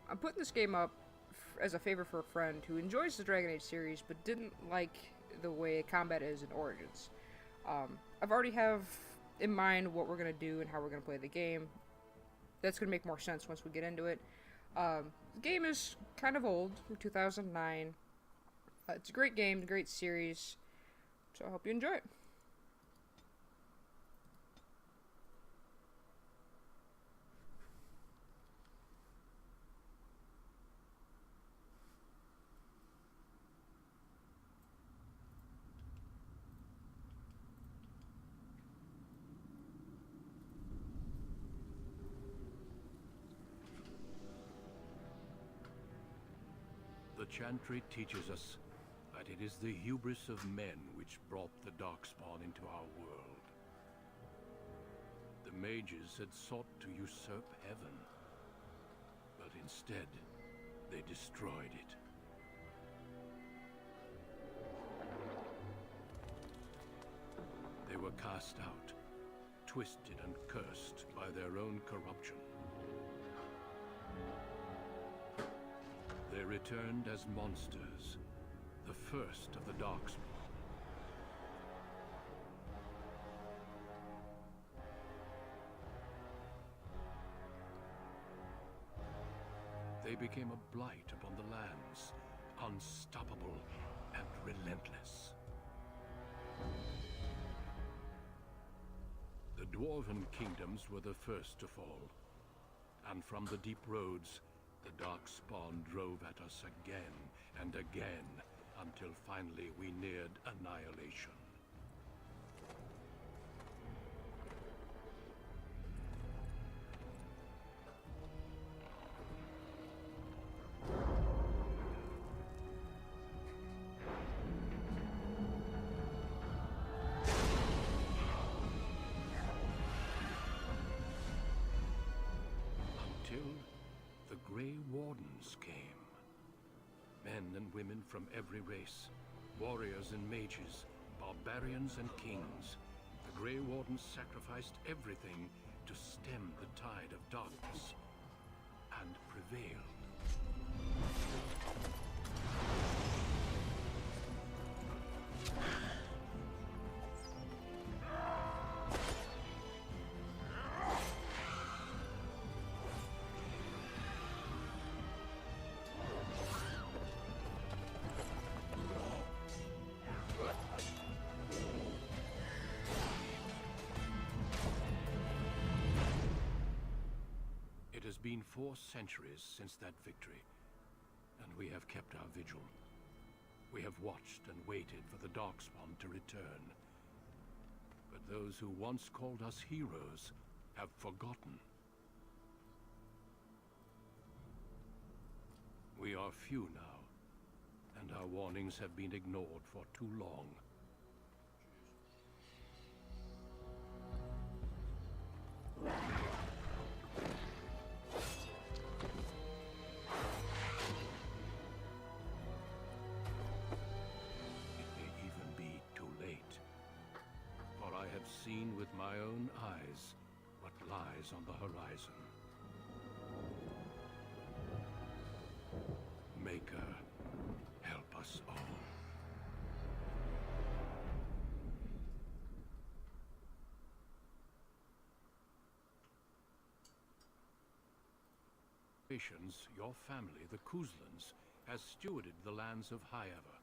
I'm putting this game up as a favor for a friend who enjoys the Dragon Age series but didn't like the way combat is in Origins. I've already have in mind what we're gonna do and how we're gonna play the game. That's gonna make more sense once we get into it. The game is kind of old, from 2009. It's a great game, a great series, so I hope you enjoy it. The Chantry teaches us that it is the hubris of men which brought the Darkspawn into our world. The mages had sought to usurp heaven, but instead, they destroyed it. They were cast out, twisted and cursed by their own corruption. They returned as monsters, the first of the Darkspawn. They became a blight upon the lands, unstoppable and relentless. The Dwarven kingdoms were the first to fall, and from the deep roads, the Darkspawn drove at us again and again, until finally we neared annihilation. Until the Grey Wardens came. Men and women from every race, warriors and mages, barbarians and kings. The Grey Wardens sacrificed everything to stem the tide of darkness, and prevailed. It has been 4 centuries since that victory, and we have kept our vigil. We have watched and waited for the Darkspawn to return. But those who once called us heroes have forgotten. We are few now, and our warnings have been ignored for too long. Seen with my own eyes what lies on the horizon. Maker, help us all. Your family, the Kuzlans, has stewarded the lands of Highever,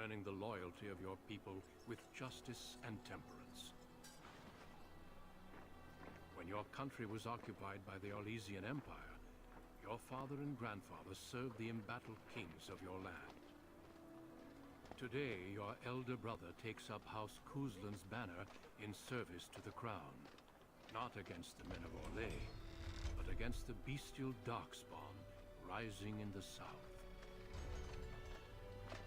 earning the loyalty of your people with justice and temperance. When your country was occupied by the Orlesian Empire, your father and grandfather served the embattled kings of your land. Today, your elder brother takes up House Kuzlan's banner in service to the crown, not against the men of Orlais, but against the bestial Darkspawn rising in the south.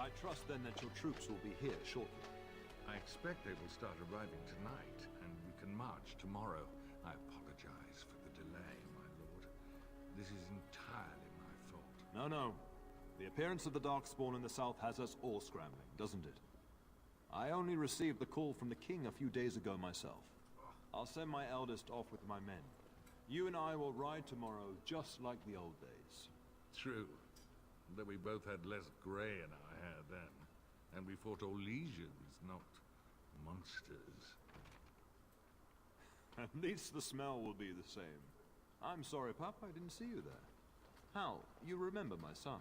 I trust then that your troops will be here shortly. I expect they will start arriving tonight, and we can march tomorrow. I apologize for the delay, my lord. This is entirely my fault. No. The appearance of the Darkspawn in the south has us all scrambling, doesn't it? I only received the call from the king a few days ago myself. I'll send my eldest off with my men. You and I will ride tomorrow just like the old days. True. Though we both had less grey in our hair then. And we fought Orlesians, not monsters. At least the smell will be the same. I'm sorry, Pup, I didn't see you there. Hal, you remember my son?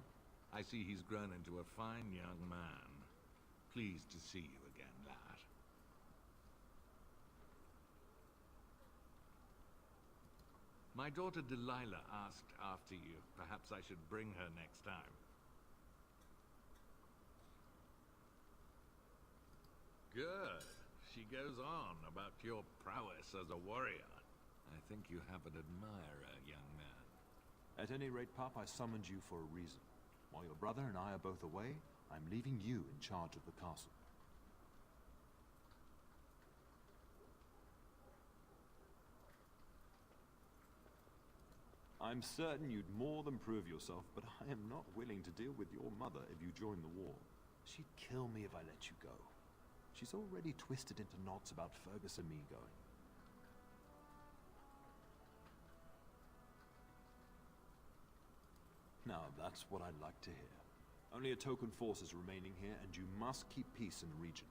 I see he's grown into a fine young man. Pleased to see you again, lad. My daughter Delilah asked after you. Perhaps I should bring her next time. Good. She goes on about your prowess as a warrior. I think you have an admirer, young man. At any rate, Pup, I summoned you for a reason. While your brother and I are both away, I'm leaving you in charge of the castle. I'm certain you'd more than prove yourself, but I am not willing to deal with your mother if you join the war. She'd kill me if I let you go. She's already twisted into knots about Fergus and me going. Now, that's what I'd like to hear. Only a token force is remaining here, and you must keep peace in the region.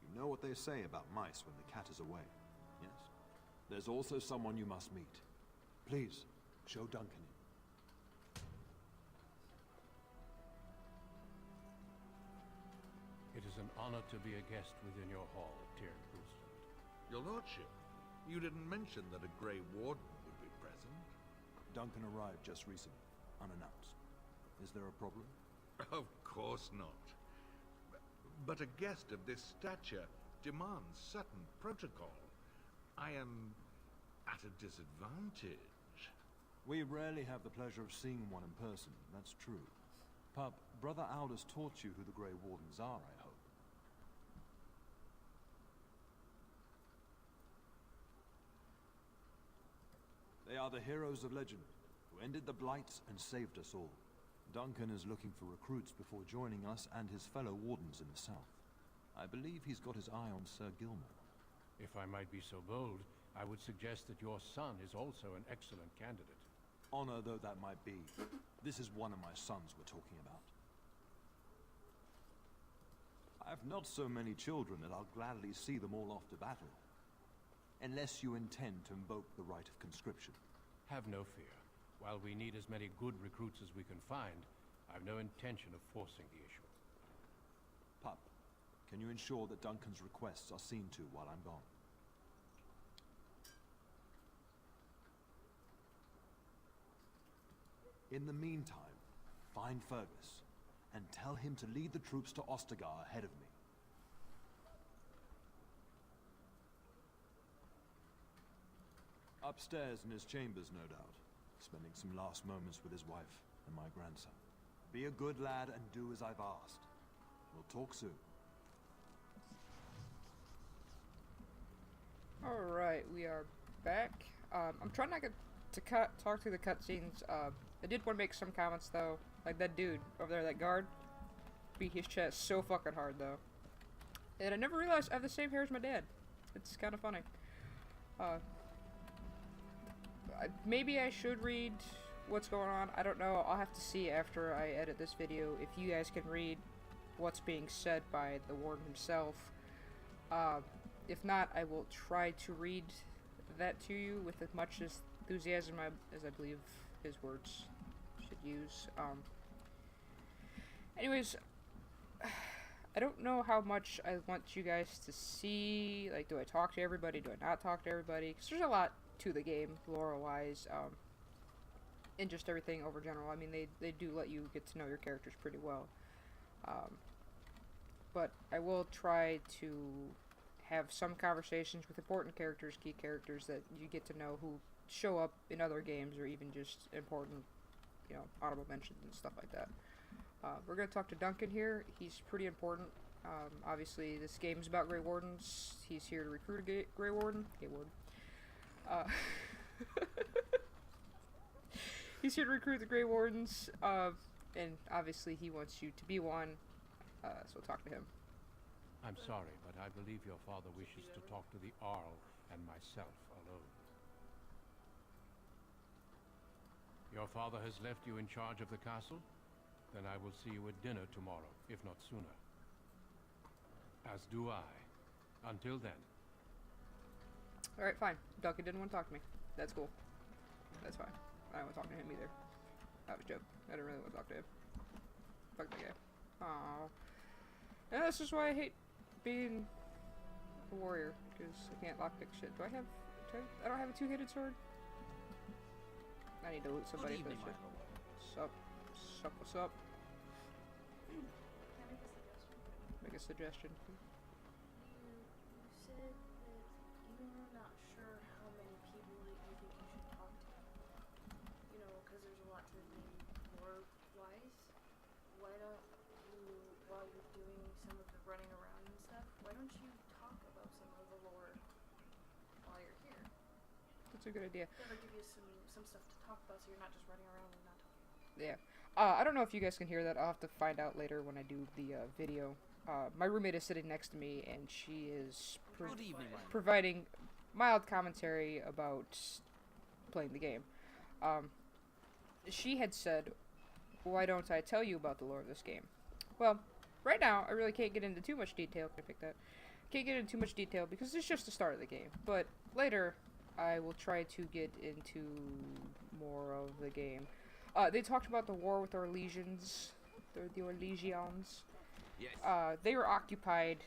You know what they say about mice when the cat is away, yes? There's also someone you must meet. Please, show Duncan in. It is an honor to be a guest within your hall, Tyrd Brustad. Your lordship, you didn't mention that a Grey Warden would be present. Duncan arrived just recently, unannounced. Is there a problem? Of course not. But a guest of this stature demands certain protocol. I am at a disadvantage. We rarely have the pleasure of seeing one in person, that's true. Pup, Brother Aldous taught you who the Grey Wardens are, I hope. They are the heroes of legend, who ended the Blights and saved us all. Duncan is looking for recruits before joining us and his fellow Wardens in the south. I believe he's got his eye on Sir Gilmore. If I might be so bold, I would suggest that your son is also an excellent candidate. Honor though that might be, this is one of my sons we're talking about. I have not so many children that I'll gladly see them all off to battle. Unless you intend to invoke the right of conscription. Have no fear. While we need as many good recruits as we can find, I've no intention of forcing the issue. Pup, can you ensure that Duncan's requests are seen to while I'm gone? In the meantime, find Fergus, and tell him to lead the troops to Ostagar ahead of me. Upstairs in his chambers, no doubt, spending some last moments with his wife and my grandson. Be a good lad and do as I've asked. We'll talk soon. Alright, we are back. I'm trying not to talk through the cutscenes. I did want to make some comments though. Like that dude over there, that guard, beat his chest so fucking hard though. And I never realized I have the same hair as my dad. It's kind of funny. Maybe I should read what's going on. I don't know. I'll have to see after I edit this video if you guys can read what's being said by the warden himself. If not, I will try to read that to you with as much enthusiasm as I believe his words should use. Anyways, I don't know how much I want you guys to see. Like, do I talk to everybody? Do I not talk to everybody? Because there's a lot to the game, lore-wise, and just everything over general. I mean, they do let you get to know your characters pretty well. But I will try to have some conversations with important characters, key characters that you get to know who show up in other games or even just important, you know, honorable mentions and stuff like that. We're going to talk to Duncan here. He's pretty important. Obviously, this game is about Grey Wardens. He's here to recruit a Grey Warden. He's here to recruit the Grey Wardens, and obviously he wants you to be one, so talk to him. I'm sorry, but I believe your father wishes to talk to the Arl and myself alone. Your father has left you in charge of the castle? Then I will see you at dinner tomorrow, if not sooner. As do I. Until then. Alright, fine. Duncan didn't want to talk to me. That's cool. That's fine. I don't want to talk to him either. That was a joke. I didn't really want to talk to him. Fuck that guy. Aww. And that's just why I hate being a warrior, because I can't lockpick shit. Do I have... I don't have a two-handed sword? I need to loot somebody for this shit. Sup? Sup, what's up? Can I make a suggestion? Make a suggestion. You said that you're not sure how many people that you think you should talk to. You know, because there's a lot to the game lore-wise. Why don't you, while you're doing some of the running around and stuff, why don't you talk about some of the lore while you're here? That's a good idea. That'll give you some stuff to talk about, so you're not just running around and not talking. Yeah. I don't know if you guys can hear that. I'll have to find out later when I do the video. My roommate is sitting next to me, and she is Good evening, my providing mild commentary about playing the game. She had said, why don't I tell you about the lore of this game? Well, right now, I really can't get into too much detail. Can I pick that? Can't get into too much detail because it's just the start of the game. But later, I will try to get into more of the game. They talked about the war with our legions, the Orlesians. Yes. They were occupied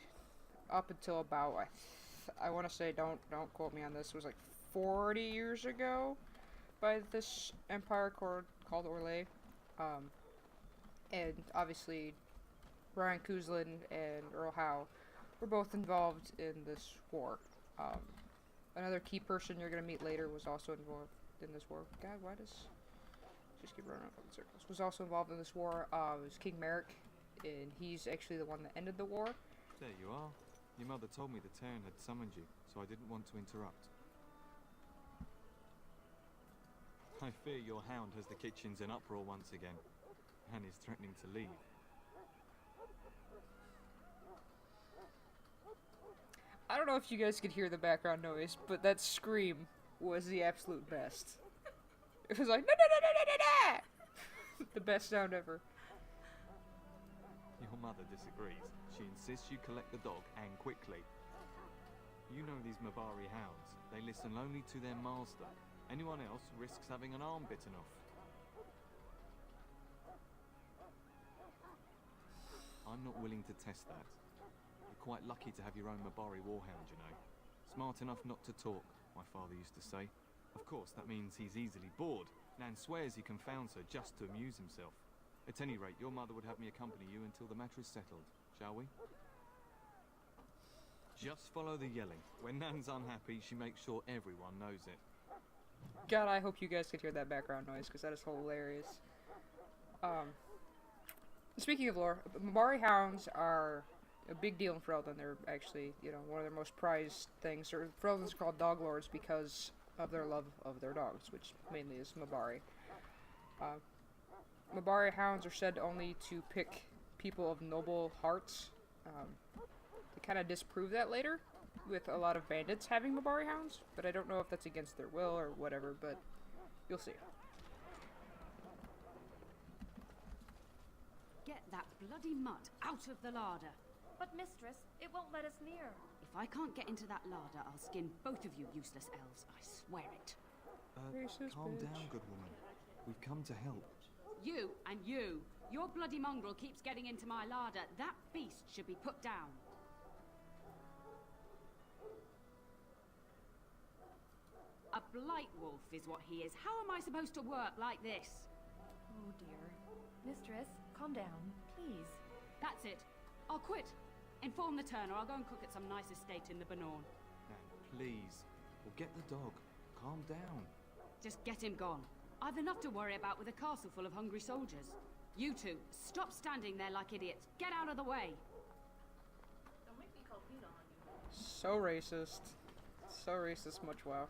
up until about, I want to say, don't quote me on this, it was like 40 years ago by this empire called Orlais. And obviously, Ryan Kuzlin and Earl Howe were both involved in this war. Another key person you're going to meet later was also involved in this war. God, why does... Just keep running up in circles. Was also involved in this war. It was King Merrick, and he's actually the one that ended the war. There you are. Your mother told me the Terran had summoned you, so I didn't want to interrupt. I fear your hound has the kitchens in uproar once again, and is threatening to leave. I don't know if you guys could hear the background noise, but that scream was the absolute best. It was like, no! The best sound ever. Your mother disagrees. She insists you collect the dog, and quickly. You know these Mabari hounds. They listen only to their master. Anyone else risks having an arm bitten off. I'm not willing to test that. You're quite lucky to have your own Mabari warhound, you know. Smart enough not to talk, my father used to say. Of course, that means he's easily bored. Nan swears he confounds her just to amuse himself. At any rate, your mother would have me accompany you until the matter is settled, shall we? Just follow the yelling. When Nan's unhappy, she makes sure everyone knows it. God, I hope you guys could hear that background noise, because that is hilarious. Speaking of lore, Mabari hounds are a big deal in Ferelden. They're actually, you know, one of their most prized things. Ferelden's called dog lords because of their love of their dogs, which mainly is Mabari. Mabari hounds are said only to pick people of noble hearts. They kind of disprove that later, with a lot of bandits having Mabari hounds, but I don't know if that's against their will or whatever, but you'll see. Get that bloody mud out of the larder. But mistress, it won't let us near. If I can't get into that larder, I'll skin both of you useless elves, I swear it. Racist Calm bitch. down, good woman. We've come to help. You and you. Your bloody mongrel keeps getting into my larder. That beast should be put down. A blight wolf is what he is. How am I supposed to work like this? Oh dear. Mistress, calm down, please. That's it. I'll quit. Inform the Turner. I'll go and cook at some nice estate in the Banorn. Nan, please. We'll get the dog. Calm down. Just get him gone. I've enough to worry about with a castle full of hungry soldiers. You two, stop standing there like idiots. Get out of the way. Don't make me call Pete on you. So racist. So racist, much wow.